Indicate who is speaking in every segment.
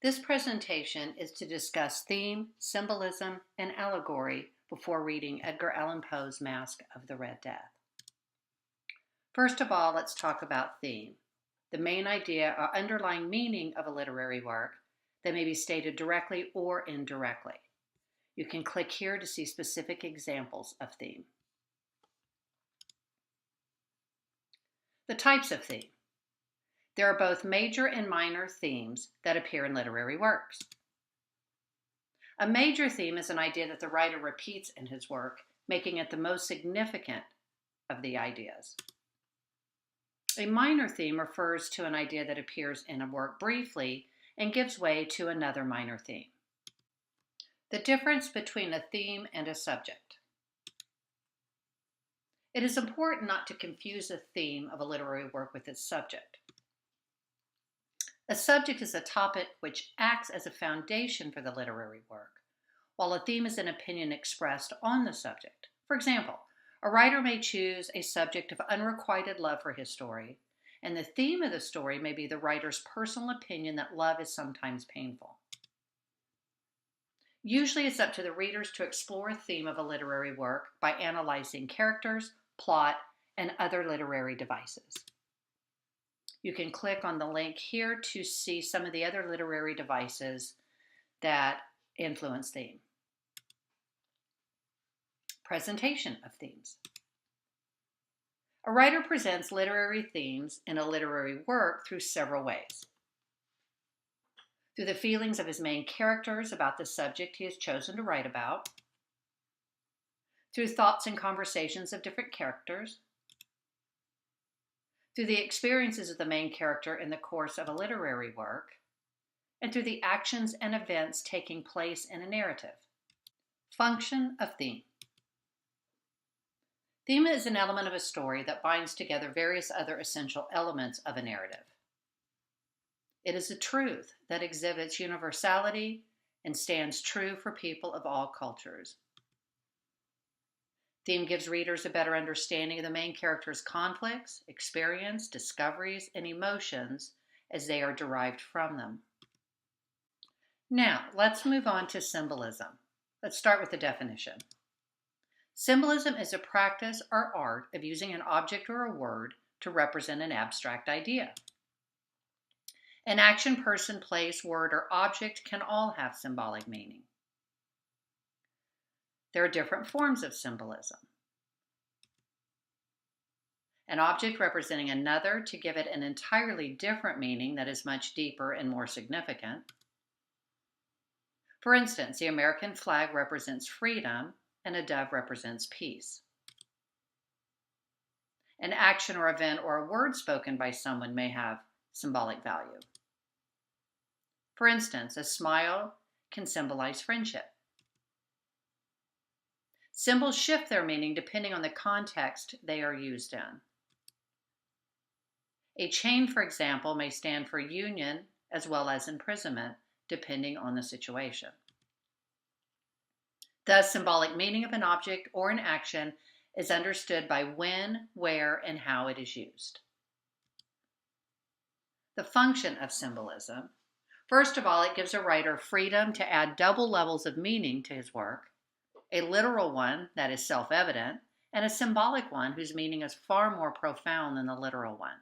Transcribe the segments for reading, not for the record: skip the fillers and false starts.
Speaker 1: This presentation is to discuss theme, symbolism, and allegory before reading Edgar Allan Poe's Masque of the Red Death. First of all, let's talk about theme, the main idea or underlying meaning of a literary work that may be stated directly or indirectly. You can click here to see specific examples of theme. The types of theme. There are both major and minor themes that appear in literary works. A major theme is an idea that the writer repeats in his work, making it the most significant of the ideas. A minor theme refers to an idea that appears in a work briefly and gives way to another minor theme. The difference between a theme and a subject. It is important not to confuse the theme of a literary work with its subject. A subject is a topic which acts as a foundation for the literary work, while a theme is an opinion expressed on the subject. For example, a writer may choose a subject of unrequited love for his story, and the theme of the story may be the writer's personal opinion that love is sometimes painful. Usually it's up to the readers to explore a theme of a literary work by analyzing characters, plot, and other literary devices. You can click on the link here to see some of the other literary devices that influence theme. Presentation of themes. A writer presents literary themes in a literary work through several ways. Through the feelings of his main characters about the subject he has chosen to write about, through thoughts and conversations of different characters, through the experiences of the main character in the course of a literary work, and through the actions and events taking place in a narrative. Function of theme. Theme is an element of a story that binds together various other essential elements of a narrative. It is a truth that exhibits universality and stands true for people of all cultures. Theme gives readers a better understanding of the main character's conflicts, experience, discoveries, and emotions as they are derived from them. Now, let's move on to symbolism. Let's start with the definition. Symbolism is a practice or art of using an object or a word to represent an abstract idea. An action, person, place, word, or object can all have symbolic meaning. There are different forms of symbolism. An object representing another to give it an entirely different meaning that is much deeper and more significant. For instance, the American flag represents freedom and a dove represents peace. An action or event or a word spoken by someone may have symbolic value. For instance, a smile can symbolize friendship. Symbols shift their meaning depending on the context they are used in. A chain, for example, may stand for union as well as imprisonment, depending on the situation. The symbolic meaning of an object or an action is understood by when, where, and how it is used. The function of symbolism. First of all, it gives a writer freedom to add double levels of meaning to his work, a literal one that is self-evident, and a symbolic one whose meaning is far more profound than the literal one.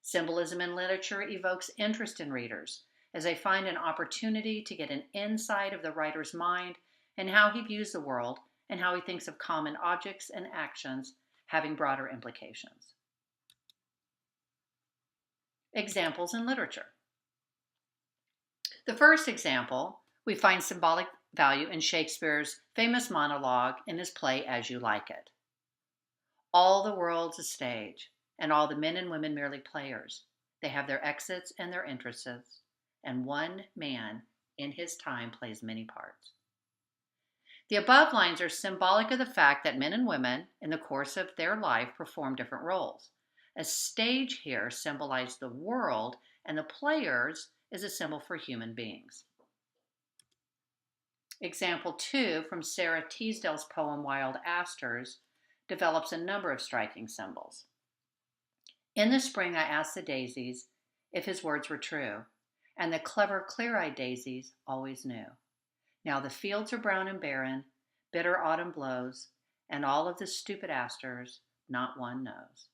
Speaker 1: Symbolism in literature evokes interest in readers as they find an opportunity to get an insight of the writer's mind and how he views the world and how he thinks of common objects and actions having broader implications. Examples in literature. The first example, we find symbolic value in Shakespeare's famous monologue in his play As You Like It. All the world's a stage, and all the men and women merely players. They have their exits and their entrances, and one man in his time plays many parts. The above lines are symbolic of the fact that men and women, in the course of their life, perform different roles. A stage here symbolizes the world, and the players is a symbol for human beings. Example 2 from Sarah Teasdale's poem Wild Asters develops a number of striking symbols. In the spring I asked the daisies if his words were true, and the clever, clear-eyed daisies always knew. Now the fields are brown and barren, bitter autumn blows, and all of the stupid asters, not one knows.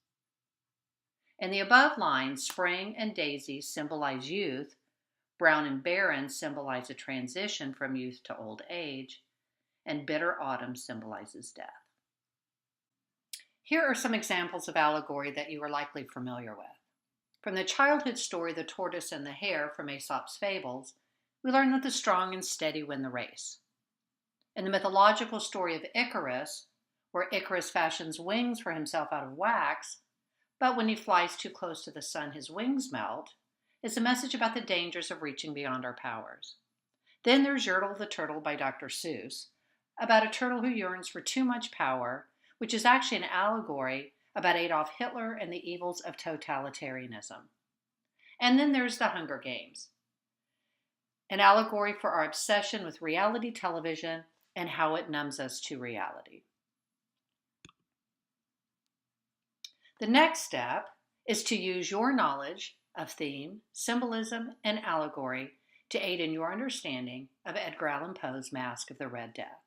Speaker 1: In the above lines, spring and daisies symbolize youth, brown and barren symbolize a transition from youth to old age, and bitter autumn symbolizes death. Here are some examples of allegory that you are likely familiar with. From the childhood story The Tortoise and the Hare from Aesop's Fables, we learn that the strong and steady win the race. In the mythological story of Icarus, where Icarus fashions wings for himself out of wax, but when he flies too close to the sun, his wings melt, is a message about the dangers of reaching beyond our powers. Then there's Yertle the Turtle by Dr. Seuss, about a turtle who yearns for too much power, which is actually an allegory about Adolf Hitler and the evils of totalitarianism. And then there's The Hunger Games, an allegory for our obsession with reality television and how it numbs us to reality. The next step is to use your knowledge of theme, symbolism, and allegory to aid in your understanding of Edgar Allan Poe's Masque of the Red Death.